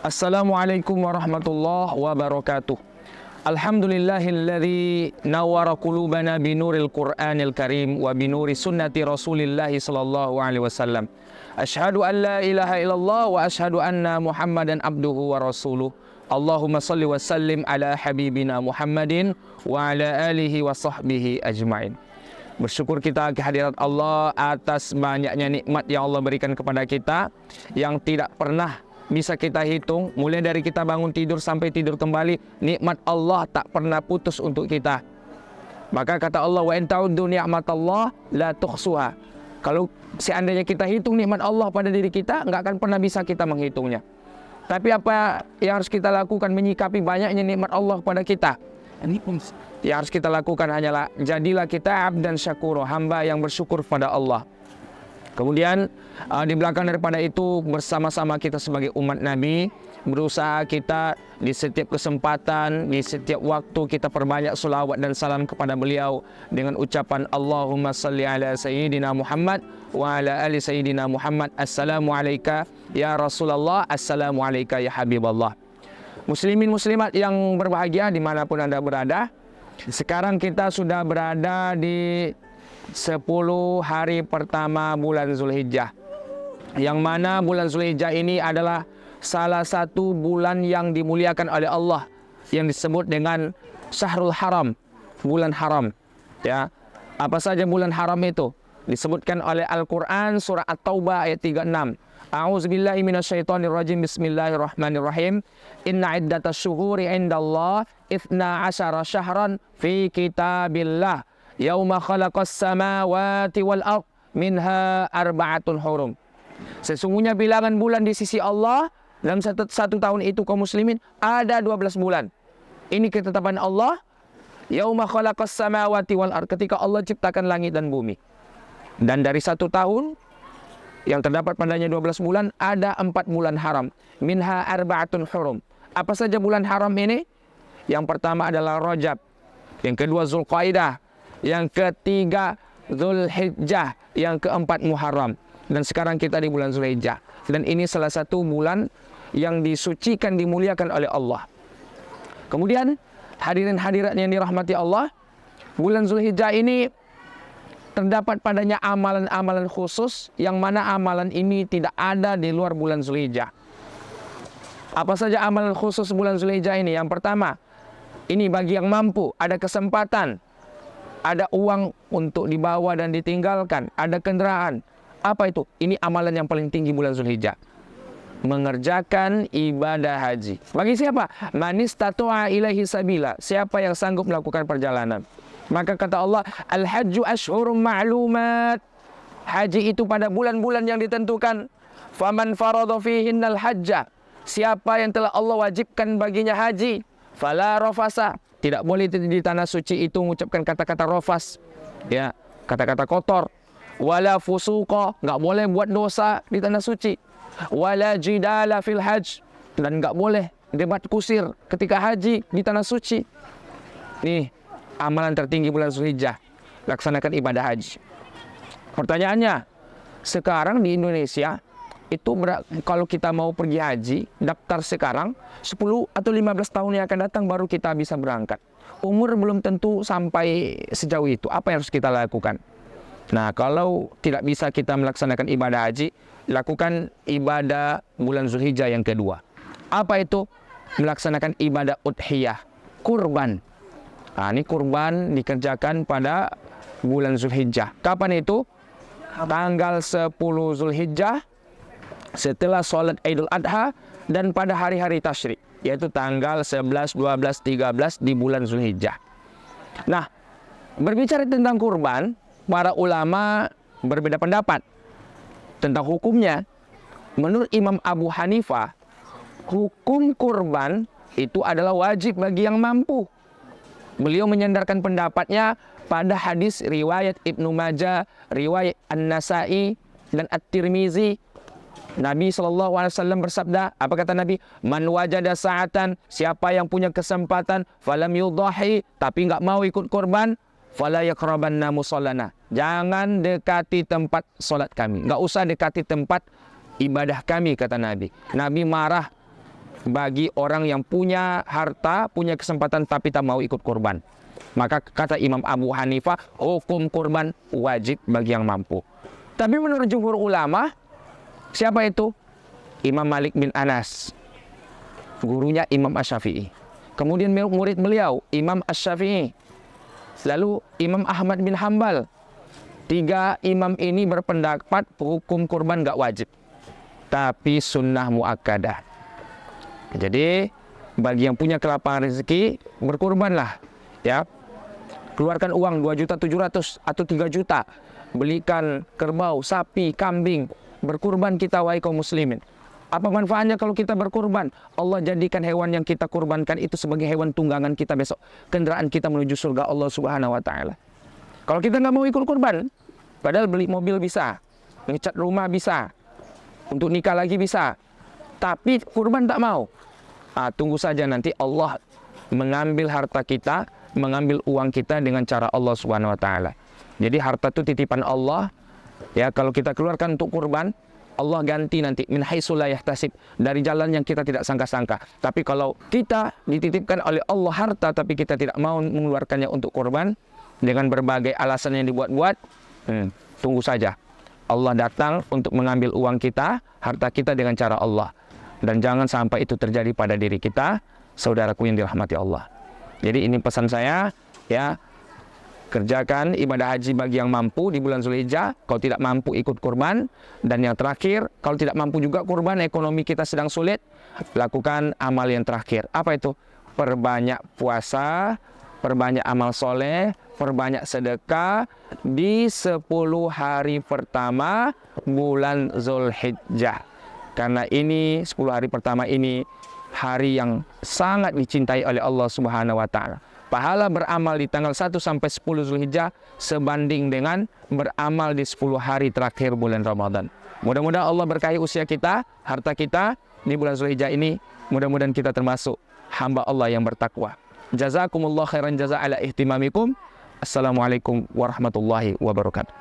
Assalamualaikum warahmatullahi wabarakatuh. Alhamdulillahilladzi nawwara qulubana binuril Qur'anil Karim wa binuri sunnati Rasulillah sallallahu alaihi wasallam. Asyhadu an la ilaha illallah wa asyhadu anna Muhammadan abduhu wa rasuluh. Allahumma salli wa sallim ala habibina Muhammadin wa ala alihi wa sahbihi ajmain. Bersyukur kita kehadirat Allah atas banyaknya nikmat yang Allah berikan kepada kita yang tidak pernah bisa kita hitung, mulai dari kita bangun tidur sampai tidur kembali, nikmat Allah tak pernah putus untuk kita. Maka kata Allah, wa in ta'uddu ni'matallah la tuhsuha. Kalau seandainya kita hitung nikmat Allah pada diri kita, enggak akan pernah bisa kita menghitungnya. Tapi apa yang harus kita lakukan menyikapi banyaknya nikmat Allah pada kita? Yang harus kita lakukan hanyalah jadilah kita abdan syakuro, hamba yang bersyukur pada Allah. Kemudian di belakang daripada itu, bersama-sama kita sebagai umat Nabi berusaha kita di setiap kesempatan, di setiap waktu kita perbanyak selawat dan salam kepada beliau dengan ucapan Allahumma salli ala sayyidina Muhammad wa ala ali sayyidina Muhammad. Assalamu alayka ya Rasulullah, assalamu alayka ya Habiballah. Muslimin muslimat yang berbahagia dimanapun Anda berada, sekarang kita sudah berada di 10 hari pertama bulan Zulhijjah, yang mana bulan Zulhijjah ini adalah salah satu bulan yang dimuliakan oleh Allah, yang disebut dengan Syahrul Haram, bulan haram. Ya, apa saja bulan haram itu? Disebutkan oleh Al-Quran surah At-Taubah ayat 36. A'udzubillahi minasyaitonirrajim. Bismillahirrahmanirrahim. Inna iddatas syuhuri indallah 12 syahran fi kitabillah yauma khalaqas samawati wal ard minha arba'atun hurum. Sesungguhnya bilangan bulan di sisi Allah dalam satu tahun itu kaum muslimin ada 12 bulan. Ini ketetapan Allah. Yauma khalaqas samawati wal ard, ketika Allah ciptakan langit dan bumi. Dan dari satu tahun yang terdapat padanya 12 bulan, ada 4 bulan haram. Minha arba'atun hurum. Apa saja bulan haram ini? Yang pertama adalah Rajab, yang kedua Zulqaidah, yang ketiga Zulhijjah, yang keempat Muharram. Dan sekarang kita di bulan Zulhijjah. Dan ini salah satu bulan yang disucikan, dimuliakan oleh Allah. Kemudian hadirin hadirat yang dirahmati Allah, bulan Zulhijjah ini terdapat padanya amalan-amalan khusus, yang mana amalan ini tidak ada di luar bulan Zulhijjah. Apa saja amalan khusus bulan Zulhijjah ini? Yang pertama, ini bagi yang mampu, ada kesempatan, ada uang untuk dibawa dan ditinggalkan, ada kendaraan. Apa itu? Ini amalan yang paling tinggi bulan Zulhijjah. Mengerjakan ibadah haji. Bagi siapa? Man istata'a ilaihi sabila. Siapa yang sanggup melakukan perjalanan. Maka kata Allah, al-hajju ashhurum ma'lumat. Haji itu pada bulan-bulan yang ditentukan. Faman faradha fihinnal hajja. Siapa yang telah Allah wajibkan baginya haji, fala rafasa. Tidak boleh di tanah suci itu mengucapkan kata-kata rafas, ya, kata-kata kotor. Wala fusuqa, enggak boleh buat dosa di tanah suci. Wala jidala fil hajj, dan enggak boleh debat kusir ketika haji di tanah suci. Nih, amalan tertinggi bulan Zulhijjah, laksanakan ibadah haji. Pertanyaannya, sekarang di Indonesia itu kalau kita mau pergi haji, daftar sekarang 10 atau 15 tahun yang akan datang baru kita bisa berangkat. Umur belum tentu sampai sejauh itu. Apa yang harus kita lakukan? Nah, kalau tidak bisa kita melaksanakan ibadah haji, lakukan ibadah bulan Zulhijjah yang kedua. Apa itu? Melaksanakan ibadah udhiyah, kurban. Nah, ini kurban dikerjakan pada bulan Zulhijjah. Kapan itu? Tanggal 10 Zulhijjah, setelah sholat Idul Adha, dan pada hari-hari tasyrik, yaitu tanggal 11, 12, 13 di bulan Zulhijjah. Nah, berbicara tentang kurban, para ulama berbeda pendapat tentang hukumnya. Menurut Imam Abu Hanifah, hukum kurban itu adalah wajib bagi yang mampu. Beliau menyandarkan pendapatnya pada hadis riwayat Ibnu Majah, riwayat An-Nasai, dan At-Tirmizi. Nabi SAW bersabda, apa kata Nabi? Man wajada sa'atan, siapa yang punya kesempatan, falam yudahi, tapi enggak mau ikut kurban, fala yaqrabanna musallana. Jangan dekati tempat solat kami. Enggak usah dekati tempat ibadah kami, kata Nabi. Nabi marah bagi orang yang punya harta, punya kesempatan tapi tak mau ikut kurban. Maka kata Imam Abu Hanifah, hukum kurban wajib bagi yang mampu. Tapi menurut jumhur ulama, siapa itu? Imam Malik bin Anas, gurunya Imam Asy-Syafi'i. Kemudian murid beliau, Imam Asy-Syafi'i. Lalu Imam Ahmad bin Hambal. 3 imam ini berpendapat hukum kurban gak wajib, tapi sunnah muakkadah. Jadi bagi yang punya kelapangan rezeki, berkurbanlah, ya. Keluarkan uang 2.700.000 atau 3 juta, belikan kerbau, sapi, kambing, berkurban kita wahai kaum muslimin. Apa manfaatnya kalau kita berkurban? Allah jadikan hewan yang kita kurbankan itu sebagai hewan tunggangan kita besok, kendaraan kita menuju surga Allah Subhanahu wa taala. Kalau kita nggak mau ikut kurban, padahal beli mobil bisa, ngecat rumah bisa, untuk nikah lagi bisa, tapi kurban tak mau. Tunggu saja nanti Allah mengambil harta kita, mengambil uang kita dengan cara Allah Subhanahu wa taala. Jadi harta itu titipan Allah, ya. Kalau kita keluarkan untuk kurban, Allah ganti nanti min haitsu la yahtasib, dari jalan yang kita tidak sangka-sangka. Tapi kalau kita dititipkan oleh Allah harta tapi kita tidak mau mengeluarkannya untuk kurban dengan berbagai alasan yang dibuat-buat, tunggu saja. Allah datang untuk mengambil uang kita, harta kita dengan cara Allah. Dan jangan sampai itu terjadi pada diri kita, saudaraku yang dirahmati Allah. Jadi ini pesan saya, ya. Kerjakan ibadah haji bagi yang mampu di bulan Zulhijjah. Kalau tidak mampu ikut kurban. Dan yang terakhir, kalau tidak mampu juga kurban, ekonomi kita sedang sulit, lakukan amal yang terakhir. Apa itu? Perbanyak puasa, perbanyak amal soleh, perbanyak sedekah di 10 hari pertama bulan Zulhijjah. Karena ini 10 hari pertama ini hari yang sangat dicintai oleh Allah Subhanahu wa taala. Pahala beramal di tanggal 1 sampai 10 Zulhijjah sebanding dengan beramal di 10 hari terakhir bulan Ramadan. Mudah-mudahan Allah berkahi usia kita, harta kita di bulan Zulhijjah ini. Mudah-mudahan kita termasuk hamba Allah yang bertakwa. Jazakumullah khairan jaza ala ihtimamikum. Assalamualaikum warahmatullahi wabarakatuh.